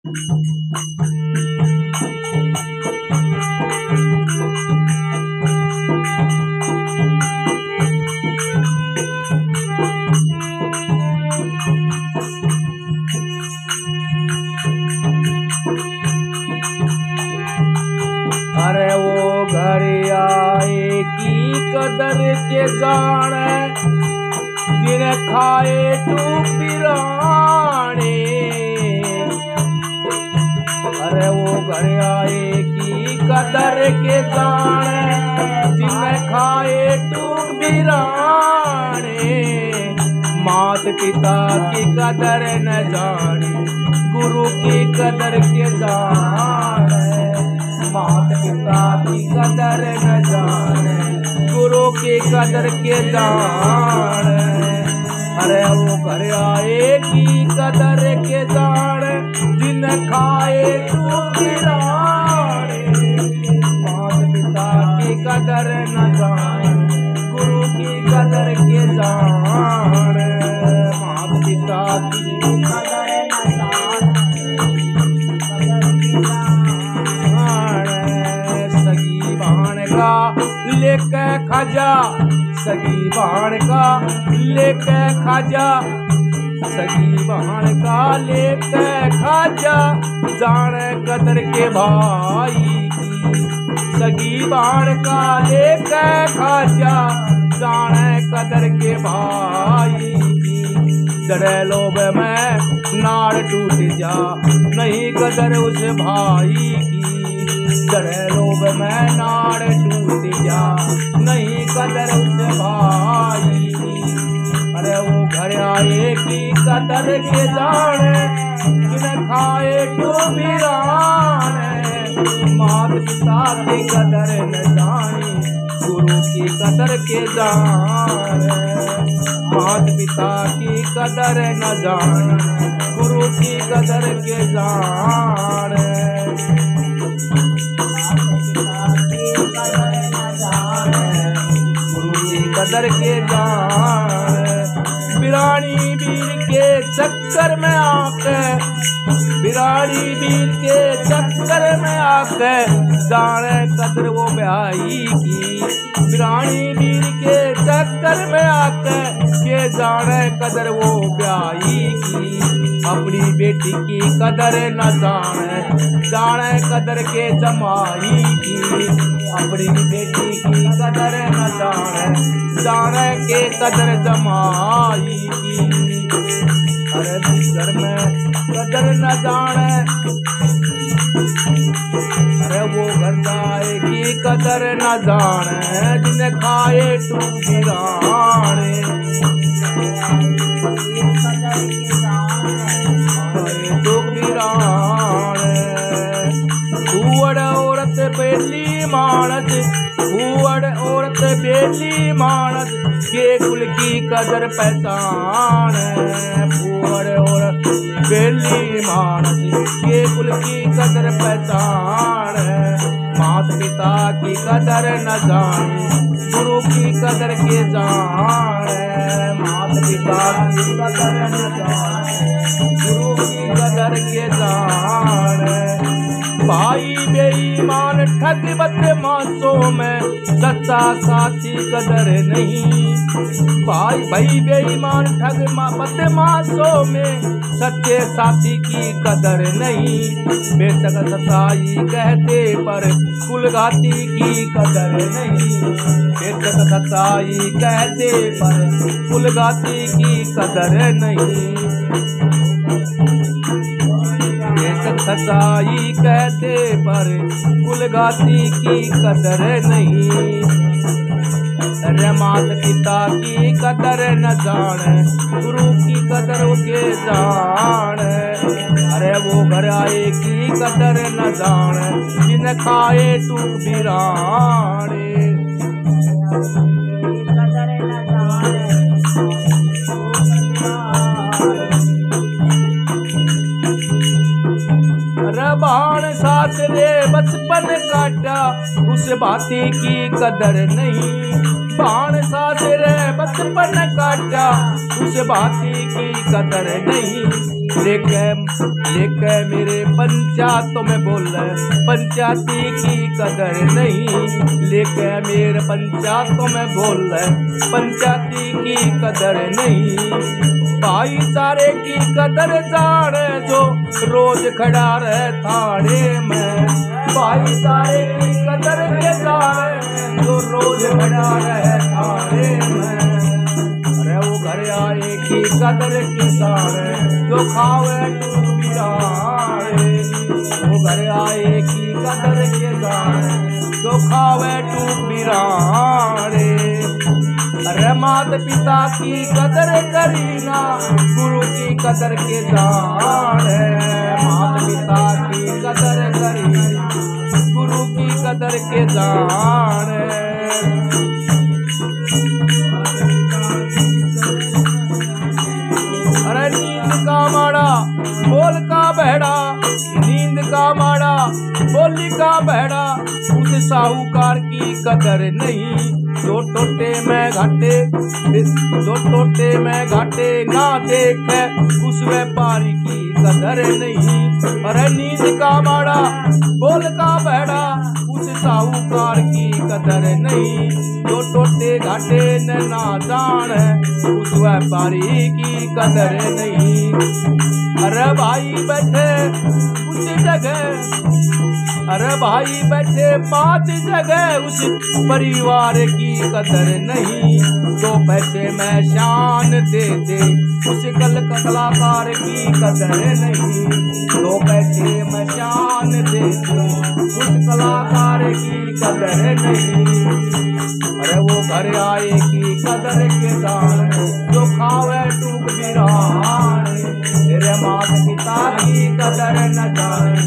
अरे वो घर आए की कदर के जाने, बिन खाए तू पिराने। अरे वो घर आए की कदर के जाने, बिन खाए तू पिराने। मात पिता की कदर न जाने, गुरु की कदर के जाने। मात पिता की कदर न जाने, गुरु की कदर के जाने। अरे वो घर आए की कदर के जाने, जिन खाए तू पिराने। मात पिता की कदर न जाने, गुरु की कदर के जाने। मात पिता की कदर न जाने, लेके खाजा, सगी बहन का लेके खाजा, सगी बहन का लेके खाजा। जाने कदर के भाई की, सगी बहन का लेके खाजा। जाने कदर के भाई की, जड़े लोभ में नाड़ टूट जा, नहीं कदर उस भाई की। जड़े लोभ में नाड़ टूट जा, नहीं कदर उस भाई की। अरे वो घर आए की कदर के जाने, बिन खाए तू पिराने। मात पिता की कदर न जानी, गुरु की कदर के जाने। मात पिता की कदर न जानी, गुरु की कदर के जाने। गुरु की कदर के जाने। बिरानी वीर के चक्कर में आके, बिरानी वीर के चक्कर में आके, जाने कदर वो भाई की। बिरानी वीर के चक्कर में आके, के जाने कदर वो भाई की। अपनी बेटी की कदर न जाने, जाने कदर के जमाई की। अपनी बेटी की कदर न जाने, जाने के कदर जमाई की। अरे घर में कदर न जाने, अरे वो घर जाए की कदर न जाने, जिन्हें खाए तू पिराने। हुअड़ औरत बेली मानस, हुअड़ औरत बेली मानस, के कुल की कदर पहचान। हुअड़ औरत बेली मानस, के कुल की कदर पहचान। मात पिता की कदर न जानी, गुरु की कदर के जाने। मात पिता की कदर न जाने, गुरु की कदर के जाने। भाई बेईमान ठग बदमाशों में, सच्चा साथी कदर नहीं। भाई बेईमान ठग बदमाशों में, सच्चे साथी की कदर नहीं। बेशक सच्चाई कहते पर कुलघाती की कदर नहीं। बेशक सच्चाई कहते पर कुलघाती की कदर नहीं। बेशक सच्चाई कहते पर कुलघाती की कदर नहीं। अरे मात पिता की कदर न जाने, गुरु की कदर के जाने। अरे वो घर आए की कदर न जाने, जिन खाए तू पिराने। बाण साथ रे बचपन काटा, उस बाती की कदर नहीं। बाण साथ रे बचपन काटा, उस बाती की कदर नहीं। लेके मेरे पंचायतों में बोले पंचायती की कदर नहीं। लेके मेरे पंचायतों में बोले पंचायती की कदर नहीं। भाईचारे की कदर जाने जो रोज खड़ा रहे थाने में। भाईचारे की कदर के जाने जो रोज खड़ा रहे थाने में। अरे वो घर आए की कदर किसान जो खावे टूक बिराने। वो घर आए की कदर के जाने जो खावे टूक बिराने। अरे मात पिता की कदर करीना गुरु की कदर के जान। मात पिता की कदर करीना गुरु की कदर के जान। अरे नींद का माड़ा बोल का बहड़ा, नींद का माड़ा बोली का बहड़ा। उस साहूकार की कदर नहीं जो टोटे में घाटे, जो टोटे में घाटे ना देखे उस व्यापारी की कदर नहीं। अरे नींद का माड़ा बोल का बहड़ा उस साहूकार की कदर नहीं जो टोटे घाटे न ना जाने उस व्यापारी की कदर नहीं। अरे भाई बैठे उस जगह, अरे भाई बैठे 5 जगह उस परिवार की कदर नहीं। 2 पैसे में शान दे दे उस कलाकार की कदर नहीं। 2 पैसे में शान दे दे उस कलाकार की कदर नहीं। अरे वो घर आए की कदर के दान जो खावे टूक बिराने। तेरे मात पिता की कदर न जाने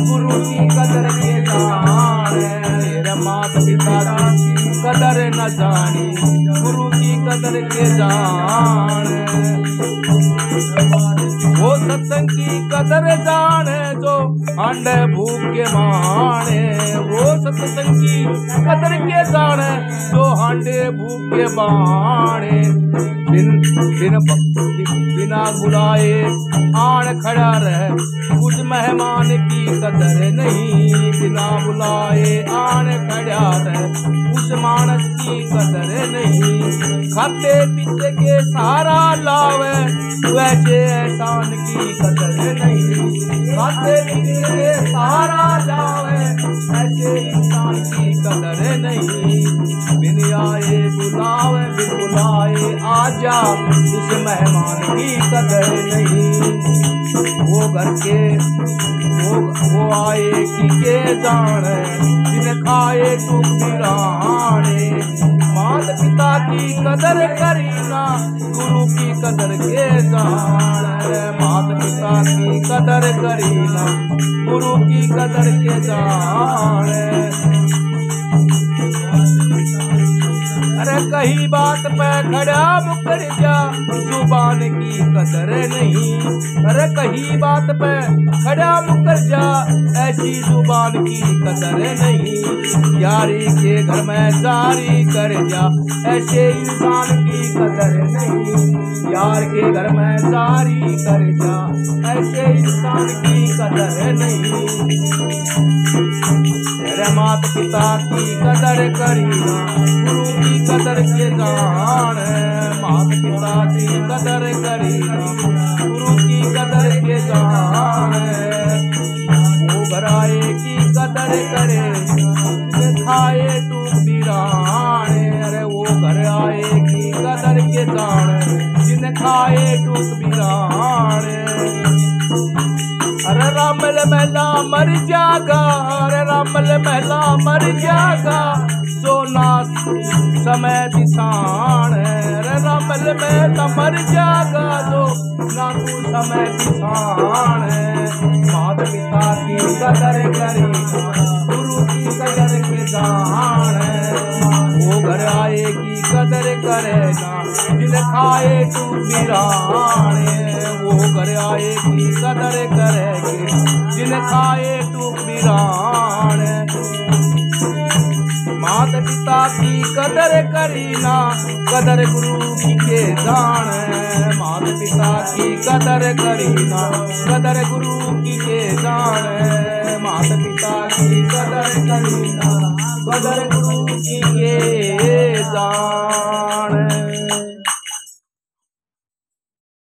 गुरु की कदर के जाने। तेरे मात पिता की कदर न जानी गुरु की कदर के जाने। वो सत्संग की कदर जाने जो हांडे भूख के माने। वो सत्संग की कदर के जाने जो हांडे भूख के बाणे। बिना बुलाए आन खड़ा रहे उस मेहमान की कदर नहीं। बिना बुलाए आन खड़ा रहे उस मानस की कदर नहीं। खाते पीते के सहारा लावे वैसे एहसान की कदर नहीं। खाते पीते के सहारा लावे ऐसे इंसान की कदर नहीं। बिन आए बुलावे बिन बुलाए आजा उस मेहमान की कदर नहीं। वो घर के वो आए की के जाने बिन खाए टूक बिराने। मात पिता की कदर करीना गुरु की कदर के जाने। मात पिता की कदर करीना गुरु की कदर के जाने। अरे कही बात पे खड़ा मुकर जा जुबान की कदर नहीं। अरे कही बात पे खड़ा मुकर जा ऐसी जुबान की कदर नहीं। यारी के घर में जारी कर जा ऐसे इंसान की कदर नहीं। यार के घर में जारी कर जा ऐसे इंसान की कदर नहीं। तेरे मात पिता की कदर करीना गुरु की कदर के जान। मात पिता की कदर करीना गुरु की कदर के जान। वो घराए की कदर करे खाए टूक बिराने। अरे वो घर आए की कदर के जान जिन खाए टूक बिराने। अरे रामल महला मर जागा, अरे रामल महला मर जागा सोना समय दिसान। अरे रामल महला मर जागा जो ना तू समय दिसान। मात पिता की कदर करीना गुरु की कदर के जान। वो घर आए की कदर करेगा जिन खाए तू बिराने। वो घर आए की कदर करेगे जिन खाए तू बिराने। मात पिता की कदर करीना कदर गुरु की के जान। मात पिता की कदर करीना, कदर गुरु की के जान, माता पिता की कदर करीना, कदर गुरु